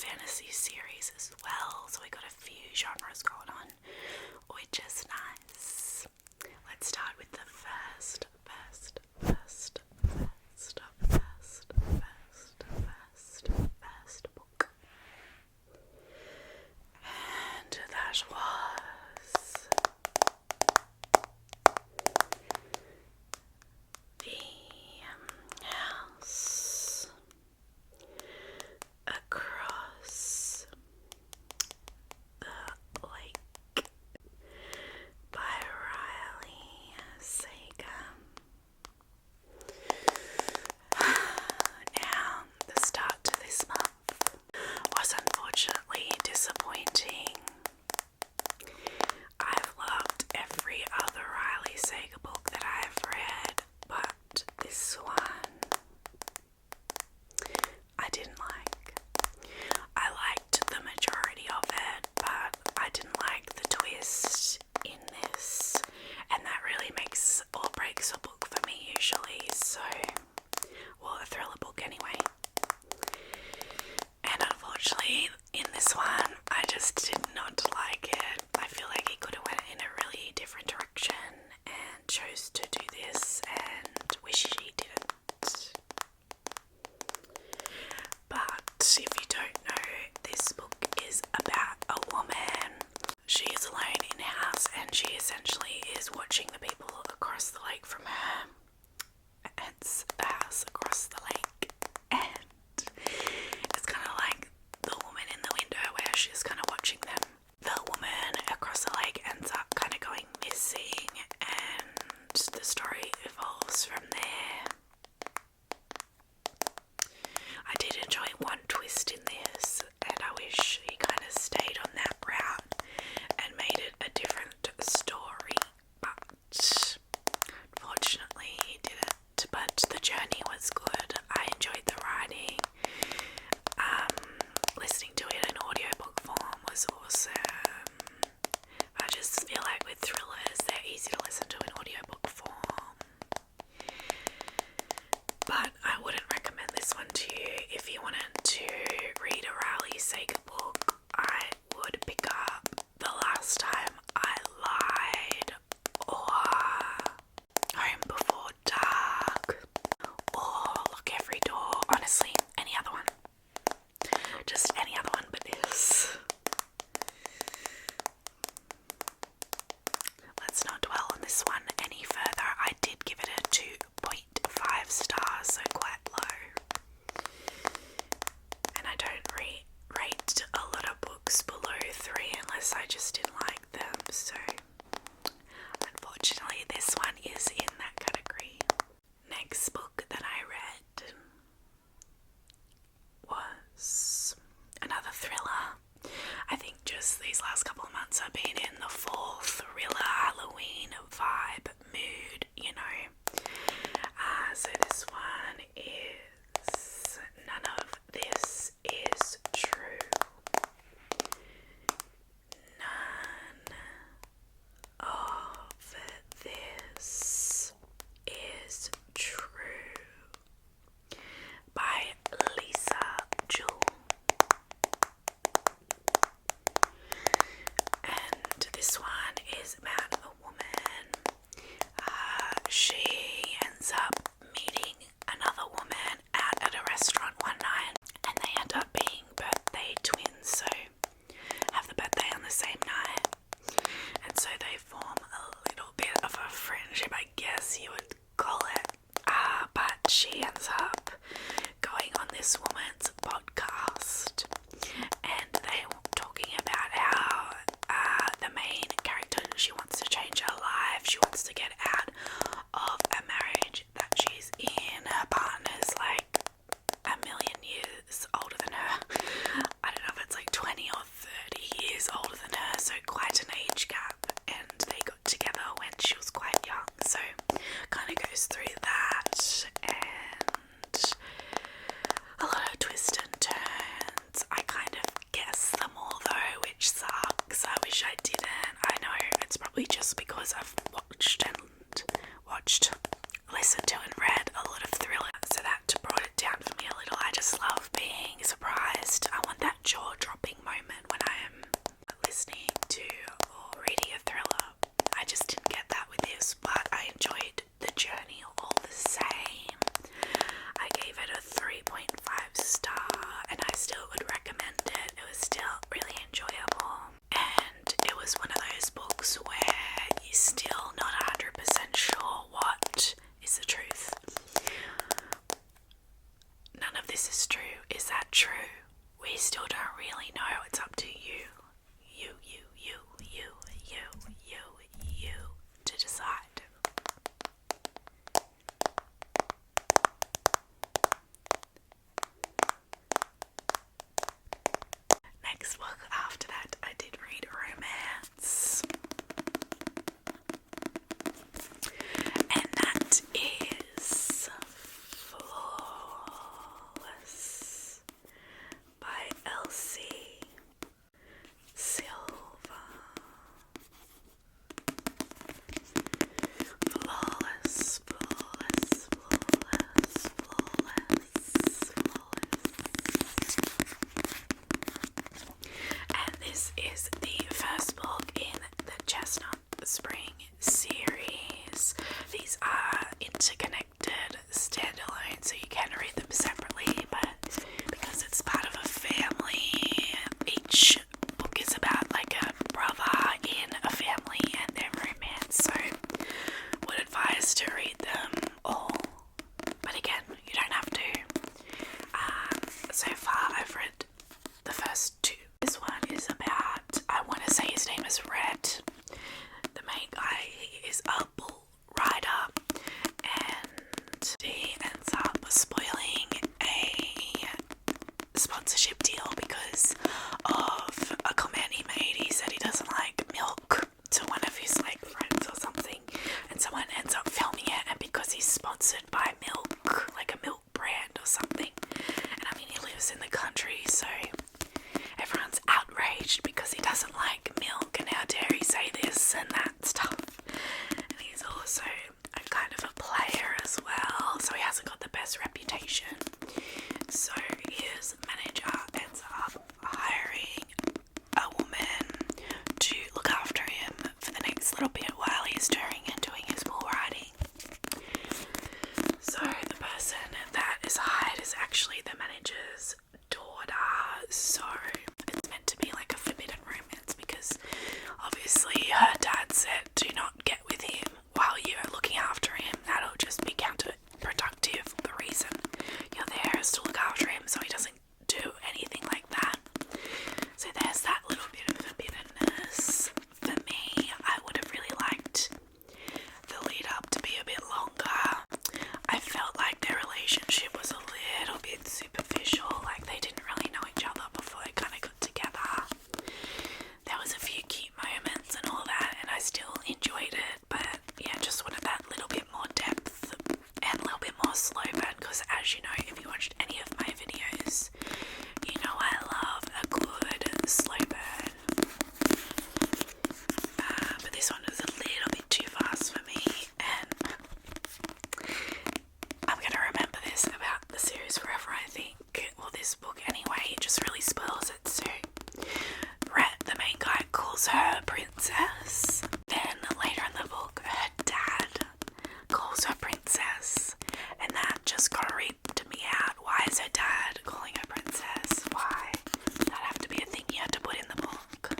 fantasy series as well, so we got a few genres going on, which is nice. Let's start with the first book. And that was The House Across the Lake by Riley Sager. Now, the start to this month was unfortunately disappointing. I've loved every other Riley Sager book that I've read, but this one I didn't like. I liked the majority of it, but I didn't like the twist in this, and that really makes or breaks a book for me usually, so, well, a thriller book anyway. And unfortunately, in this one, I just did not like it. I feel like he could have went in a really different direction and chose to do this, and wish he didn't. But if you don't know, this book is about a woman. She is alone in a house, and she essentially is watching the people across the lake from her. It's the house across the lake, and it's kind of like the woman in the window where she's kind of watching them. The woman across the lake ends up kind of going missing, and the story evolves from there. I did enjoy one twist in this, and I wish he kind of stayed on that route and made it a different story, but unfortunately he didn't. But the journey was good. I enjoyed the writing. Listening to it in audiobook form was awesome. I just feel like with thrillers, they're easy to listen to in audiobook form. But I wouldn't recommend this one to you. If you wanted to read a Riley Sager book, I would pick up The Last Time I Lied, or Home Before Dark, or Lock Every Door. Honestly, any other one. Just any other one but this. Let's not dwell on this one any further. I did give it a 2.5 stars, so quite low. And I don't rate a lot of books below 3 unless I just didn't like them, so unfortunately this one is in that category. Next book that I read was another thriller. I think just these last couple of months I've been in the fall thriller Halloween vibe mood, you know. So this one is None of This Is True. None of This Is True by Lisa Jewell. And this one is about a woman. She ends up meeting another woman out at a restaurant one night, and they end up being birthday twins, so have the birthday on the same night. And so they form a little bit of a friendship, I guess you would call it. But she ends up going on this woman's podcast, and they were talking about how the main character, she wants to change her life. She wants to get out of a marriage that she's in. Her partner's like a million years older than her. I don't know if it's like 20 or 30 years older than her, so quite an age gap, and they got together when she was quite young, so kind of goes through that, and a lot of twists and turns. I kind of guessed them all though, which sucks. I wish I didn't. I know it's probably just because I've listened to and read a lot of thrillers, so that brought it down for me a little. I just love being surprised. I want that joy we still don't really know. It's up to you. You to decide. Next book after that, I did read romance. And that is Flawless by Elsie Silver. Flawless, flawless, flawless, flawless, flawless. And this is the first book in the Chestnut Spring series. These are interconnected standalone, so you can read them separately, but because it's part of a family, each book is about like a brother in a family and their romance, so would advise to read them all, but again, you don't have to. So far I've read the first two. This one is about, I want to say his name is Red. The main guy, he is a bull rider, and he ends up spoiling a sponsorship deal because of a comment he made. He said he doesn't like milk to one of his like friends or something, and someone ends up filming it, and because he's sponsored by milk, like a milk brand or something, and I mean he lives in the country, so everyone's outraged because he doesn't like milk and how dare he say this and that stuff. And he's also a kind of a player as well, so he hasn't got the best reputation. So his manager ends up hiring a woman to look after him for the next little bit while he's touring and doing his bull riding. So the person that is hired is actually the manager's daughter, so it's meant to be like a forbidden romance because obviously her dad said do not get with him while you're looking after him. That'll just be counterproductive. The reason you're there is to look after him so he doesn't do anything like that. So there's that little bit of forbiddenness. For me, I would have really liked the lead up to be a bit longer. I felt like their relationship was a little bit superficial, like they didn't really know each other before they kind of got together. There was a few cute moments and all that, and I still enjoyed it, but yeah, just wanted that little bit more depth and a little bit more slow burn, because as you know, if you watched any of my videos, you know I love a good slow burn. But this one was a little bit too fast for me, and I'm going to remember this about the series forever, I think. Well, this book anyway, it just really spoils it. So Rhett, the main guy, calls her princess. Then later in the book, her dad calls her princess, and that just creeped me out. Why is her dad calling her princess? Why? That'd have to be a thing you had to put in the book.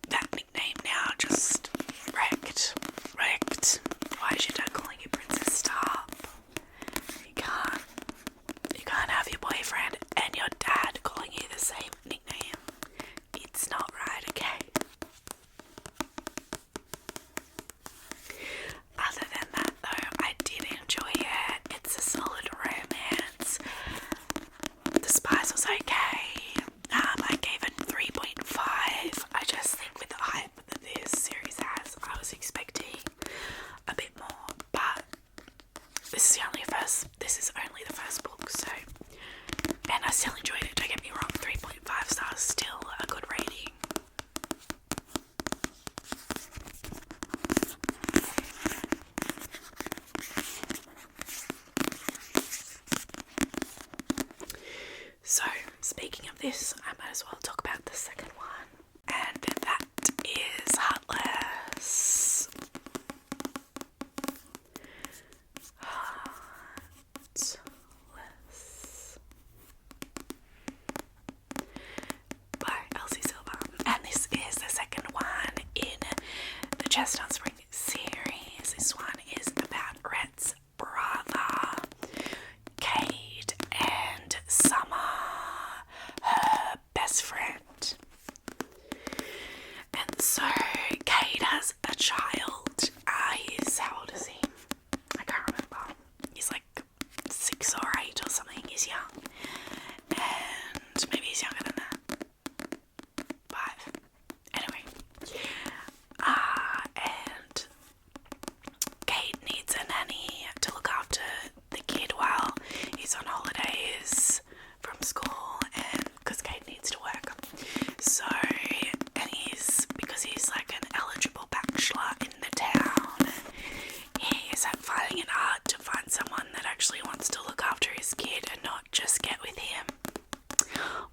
That nickname now just wrecked. Why is your dad calling you princess? Stop. You can't have your boyfriend and your dad calling you the same nickname. It's not right, okay? Other than that though, I did enjoy it. It's a solid romance. The spice was okay. I gave it 3.5. I just think with the hype that this series has, I was expecting a bit more, but this is only the first book, so, and I still enjoyed it, don't get me wrong. 3.5 stars, still a good rating. So, speaking of this, I might as well talk about the second one, and that is Heartless. Heartless. By Elsie Silver. And this is the second one in the Chestnut Spring series. This one is about Rhett's brother, Cade and Summer. maybe he's younger than that. 5. Anyway. And Kate needs a nanny to look after the kid while he's on holidays from school, and because Kate needs to work. So, and because he's like an eligible bachelor in the town, he is finding it hard to find someone that actually wants to look after his kid and not just get with him.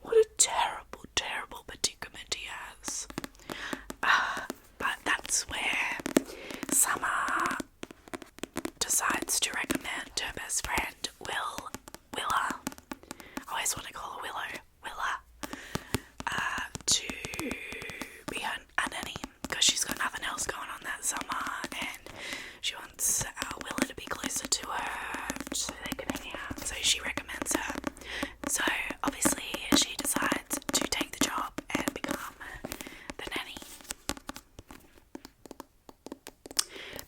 What a terrible, terrible predicament he has. But that's where Summer decides to recommend her best friend, Willa. I always want to call her Willa, to be a nanny, because she's got nothing else going on that summer, and she wants Willa to be closer to her so they can hang out. So she recommends her. So obviously she decides to take the job and become the nanny.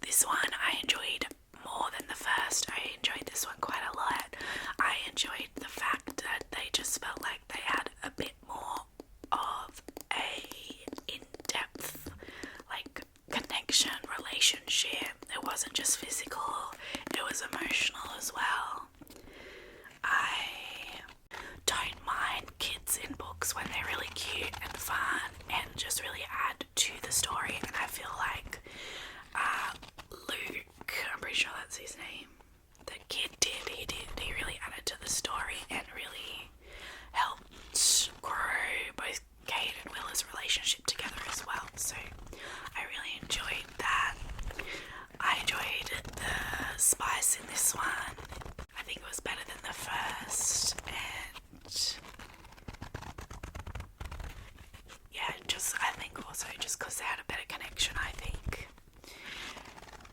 This one I enjoyed more than the first. I enjoyed this one quite a lot. I enjoyed the fact that they just felt like they had a bit more of a in-depth connection, relationship. It wasn't just physical, it was emotional as well. I don't mind kids in books when they're really cute and fun and just really add to the story, and I feel like Luke, I'm pretty sure that's his name, the kid he really added to the story and really helped grow both Kate and Willa's relationship together as well. So I really enjoyed that. I enjoyed the spice in this one. I think it was better than the first, and yeah, I think also just because they had a better connection, I think.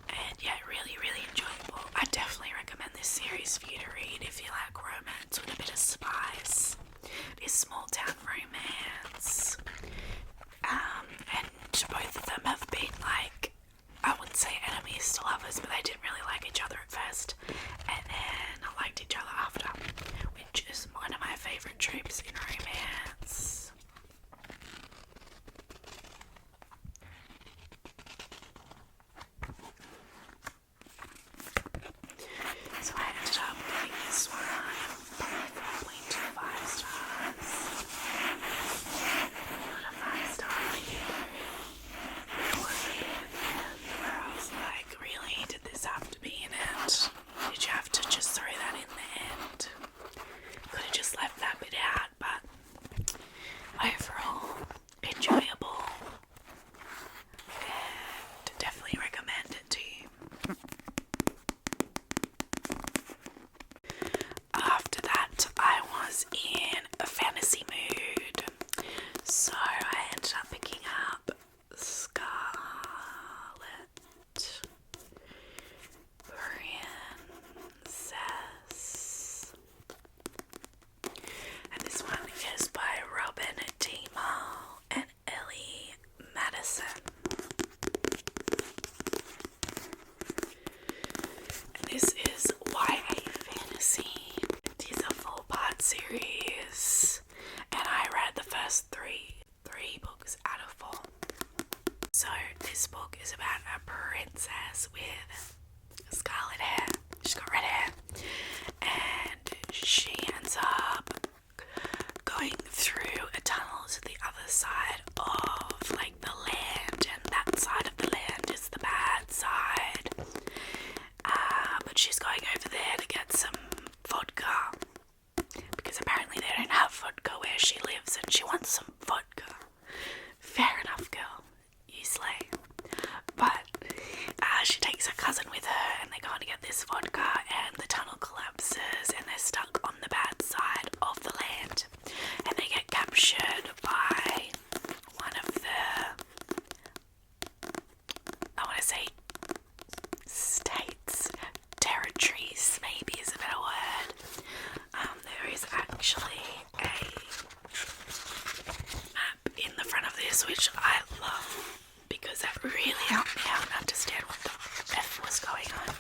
And yeah, really, really enjoyable. I definitely recommend this series for you to read if you like romance with a bit of spice. This small town romance. And both of them have been I wouldn't say enemies to lovers, but they didn't really like each other at first, and then liked each other after, which is one of my favourite tropes in romance. So I ended up getting this one 4.25 stars. Not a 5-star review. It was a bit where I was like, really? Did this have to be in it? Did you have to just throw that in the end? Could have just left that bit out, but overall, enjoyable. And definitely recommend it to you. After that, I was in a fantasy mood, so I ended up picking up Scarlet Princess, and this one is by Robin D. Mull and Ellie Madison. And this is YA fantasy. It is a 4-part series, and I read the first three books out of 4. So this book is about a princess with scarlet hair. She's got red hair, and she ends up going through a tunnel to the other side of the land, and that side of the land is the bad side. But she's going over there to get some vodka, because apparently they don't have vodka where she lives, and she wants some vodka. Fair enough, girl. You slay. But she takes her cousin with her, and they're going to get this vodka, and the tunnel collapses, and they're stuck on the bad side of the land, and they get captured by one of the, I want to say, states, territories maybe is a better word. There is actually a map in the front of this, which I love, because that really helped me out and understand what the F was going on.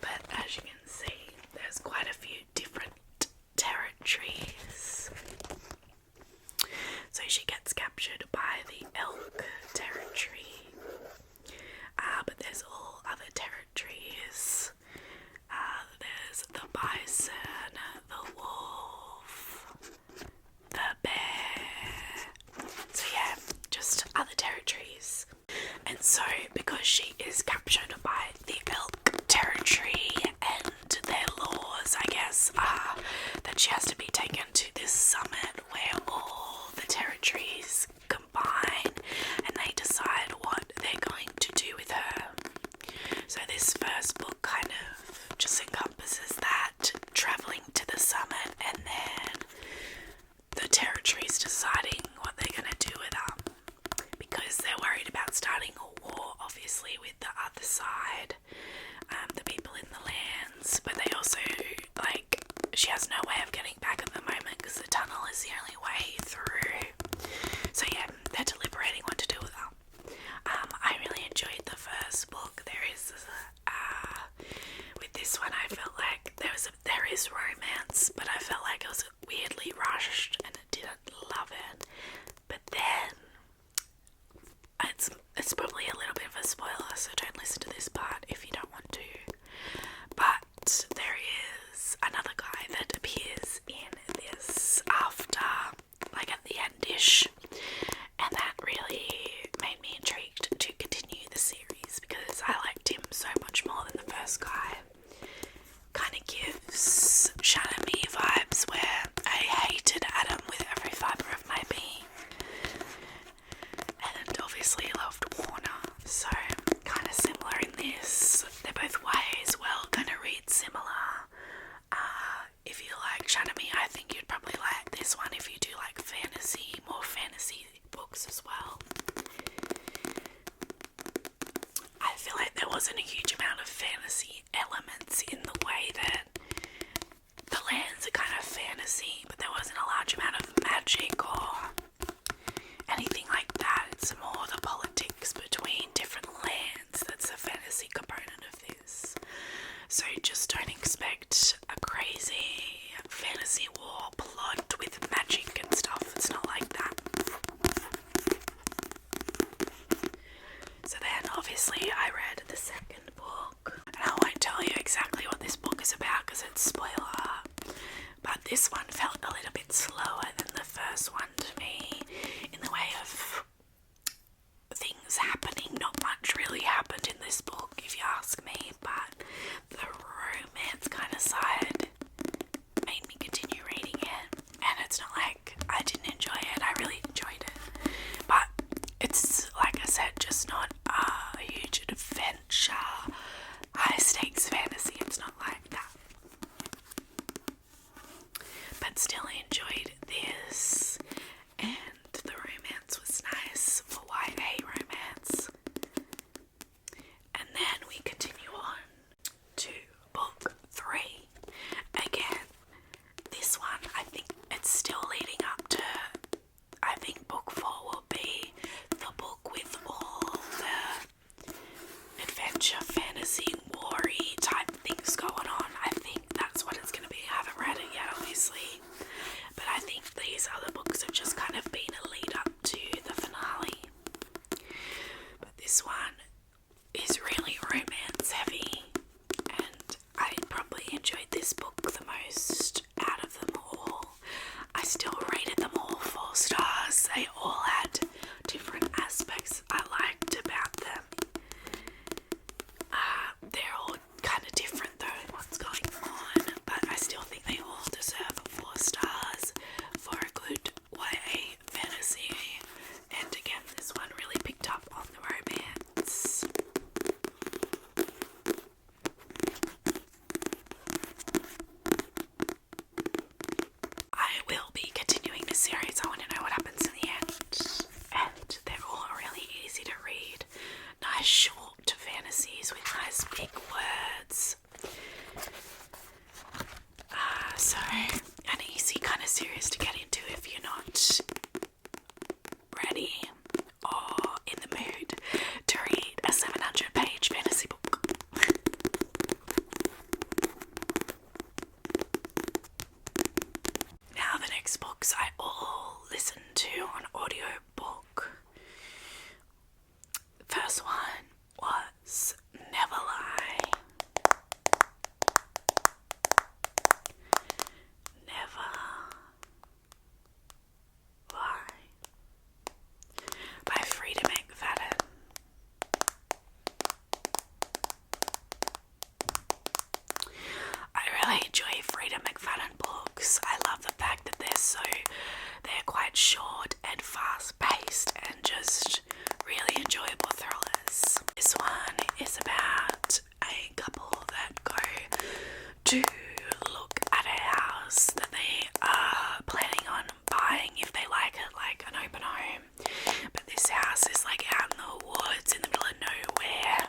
But as you can see, there's quite a few different territories. wasn't a huge amount of fantasy elements in the way that the lands are kind of fantasy, but there wasn't a large amount of magic or anything like that. It's more the politics between different lands that's a fantasy component of this. So just don't expect a crazy fantasy war plot with magic and stuff. It's not like that. So then obviously I read the second book, and I won't tell you exactly what this book is about because it's spoiler, but this one felt a little bit slower than the first one to me in the way of things happening. Not much really happened in this book if you ask me, but the romance kind of side made me continue reading it, and it's not like I didn't enjoy it. I really enjoyed it, but it's, like I said, just not a huge adventure, high stakes fantasy. It's not like that, but still enjoyed this, and the romance was nice for YA romance. And then we continue on to book 3. Again, this one, I think it's still leading up to, I think book 4 will be the book with all the adventure, fantasy, war-y type things going on. I think that's what it's going to be. I haven't read it yet, obviously, but I think these other books have just kind of been a lead up to the finale. But this one is really romance heavy, and I probably enjoyed this book the most out of them all. I still rated them all 4 stars. They all had different aspects I liked about them. They're all kind of different though in what's going on, but I still think they all deserve 4 stars for a good YA fantasy. And again, this one really picked up on the romance. I will be continuing this series. I want to know what happens in the end. And they're all really easy to read. Nice short fantasies with nice big words. So an easy kind of series to get into if you're not ready or in the mood to read a 700-page fantasy book. Now the next books I all listen to on audiobook. First one was Never Lie. Never Lie by Frida McFadden. I really enjoy Frida McFadden books. I love the fact that they're quite short and fast paced and just really enjoyable thrillers. This one is about a couple that go to look at a house that they are planning on buying if they like it, like an open home. But this house is like out in the woods in the middle of nowhere,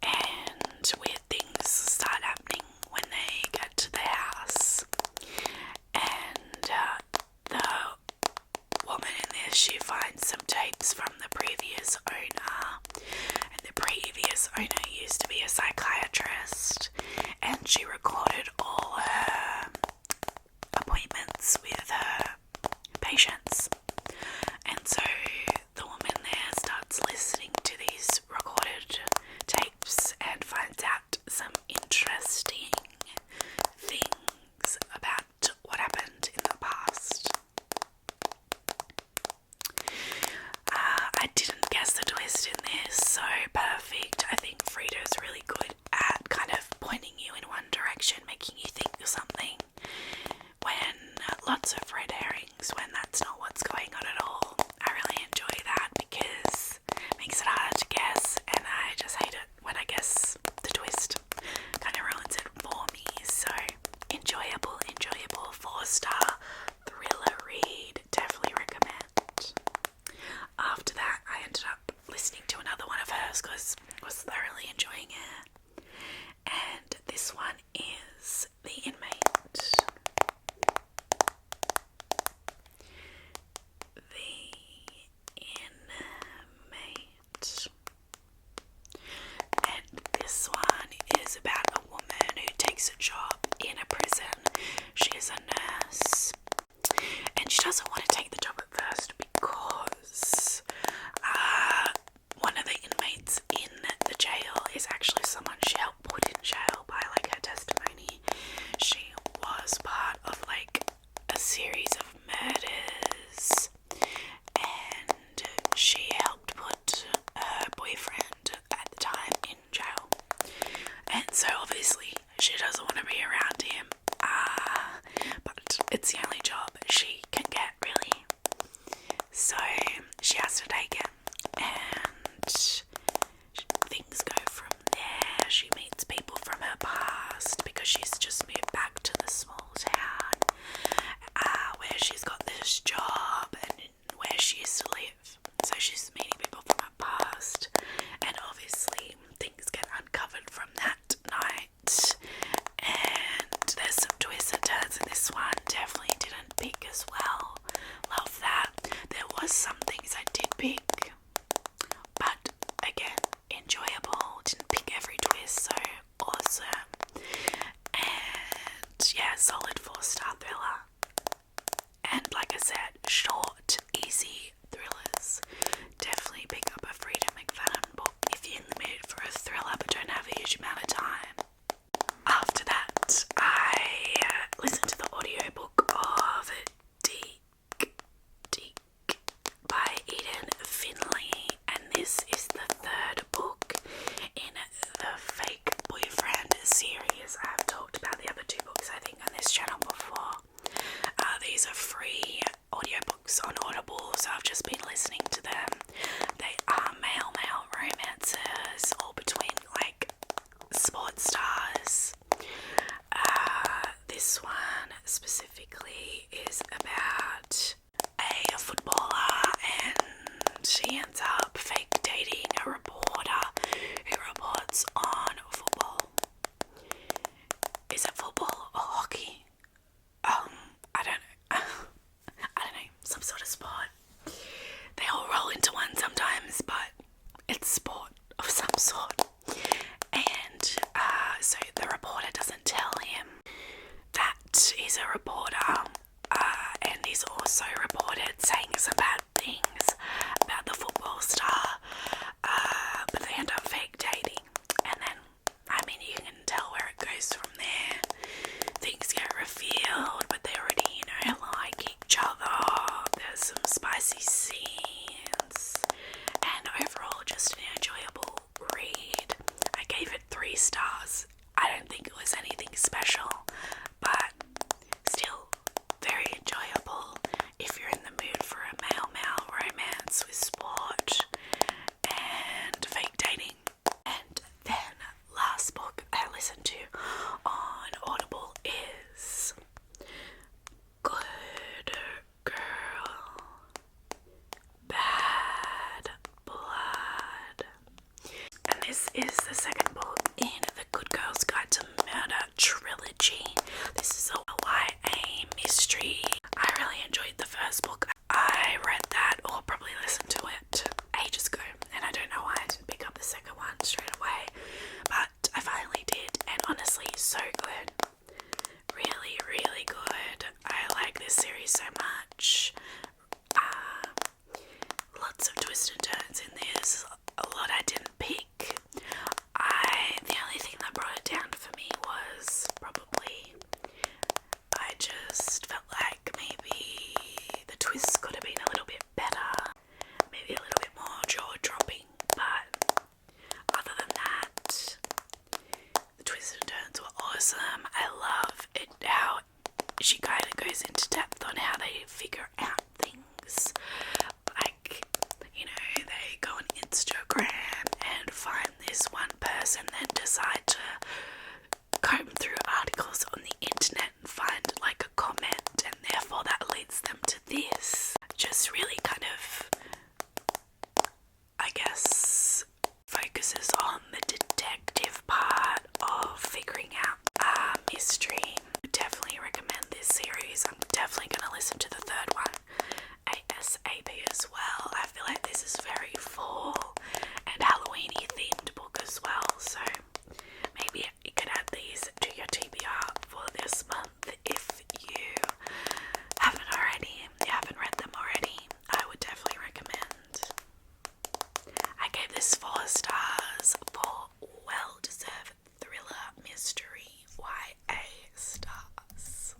and weird things start happening when they get to the house. And the woman in there, she finds some tapes from the previous owner, and the previous owner used to be a psychiatrist, and she recorded all her appointments with her patients. And so the woman there starts listening to these recorded tapes and finds out some interesting things about what happened in the past. I didn't guess the twist in this so perfect. I think Frida's really good at kind of pointing you in one direction, making you think of something, when lots of red herrings, when that's not what's going on at all. I really enjoy that because it makes it hard to guess, and I just hate it when I guess the twist. Kind of ruins it for me. So enjoyable 4-star thriller read. Definitely recommend. After that, I ended up listening to another one of hers because I was thoroughly enjoying some things I did pick, but again, enjoyable. Didn't pick every twist, so awesome. And yeah, solid 4-star thriller. And like I said, short, easy thrillers. Definitely pick up a Frida McFadden book if you're in the mood for a thriller but don't have a huge amount of time. After that, I listened to the audiobook of Deek by Eden Finley, and this is the third book in the Fake Boyfriend series. I've talked about the other 2 books, I think, on this channel before. These are free audiobooks on Audible, so I've just been listening to them. They are male romances, all between like sports stars. This one specifically is about a footballer, and she ends up fake dating a reporter who reports on football. Is it football or hockey? I don't know. I don't know, some sort of sport. They all roll into one sometimes, but it's sport of some sort. And so the reporter doesn't tell him that he's a reporter, and he's also reported saying some bad things about the football star, but they end up fake dating. And then, I mean, you can tell where it goes from there. Things get revealed, but they already, like each other. There's some spicy scenes, and overall just an enjoyable read. I gave it 3 stars. I don't think it was anything special, but still very enjoyable if you're in the mood for a male romance with sport and fake dating. And then last book I listened to on Audible is Good Girl, Bad Blood. And this is the second book in the Good Girl's Guide to Murder trilogy. This is a YA mystery. I really enjoyed the first book. I read that, or probably listened to it, ages ago, and I don't know why I didn't pick up the second one straight away, but I finally did, and honestly, so good. Really, really good. I like this series so much. Lots of twists and turns in this. A lot I didn't pick. The only thing that brought it down for me was probably I just felt like maybe the twists could have been a little bit better, maybe a little bit more jaw-dropping, but other than that, the twists and turns were awesome. I love it how she kind of goes into depth on how they figure out things. Like, they go on Instagram and find this one person, then decide to comb through articles on the internet and find like a comment, and therefore that leads them to this. Just really kind of, I guess, focuses on the detective part of figuring out a mystery. Definitely recommend this series. I'm definitely going to listen to the third one ASAP as well. I feel like this is very fall and Halloweeny themed book as well, so maybe you could add these to your TBR for this month if you haven't read them already. I would definitely recommend. I gave this 4 stars for well-deserved thriller mystery YA stars.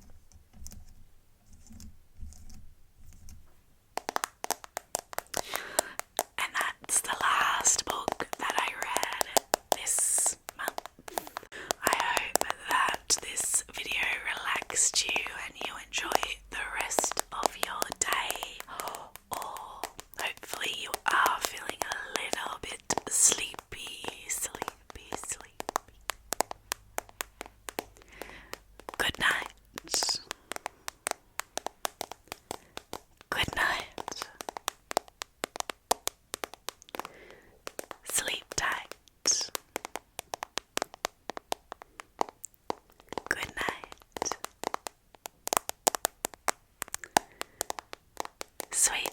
And that's the last book that I read this month. I hope that this video relaxed you and you enjoy the rest of your day, or hopefully you are feeling a little bit sleepy. Good night. Good night. Sleep tight. Good night. Sweet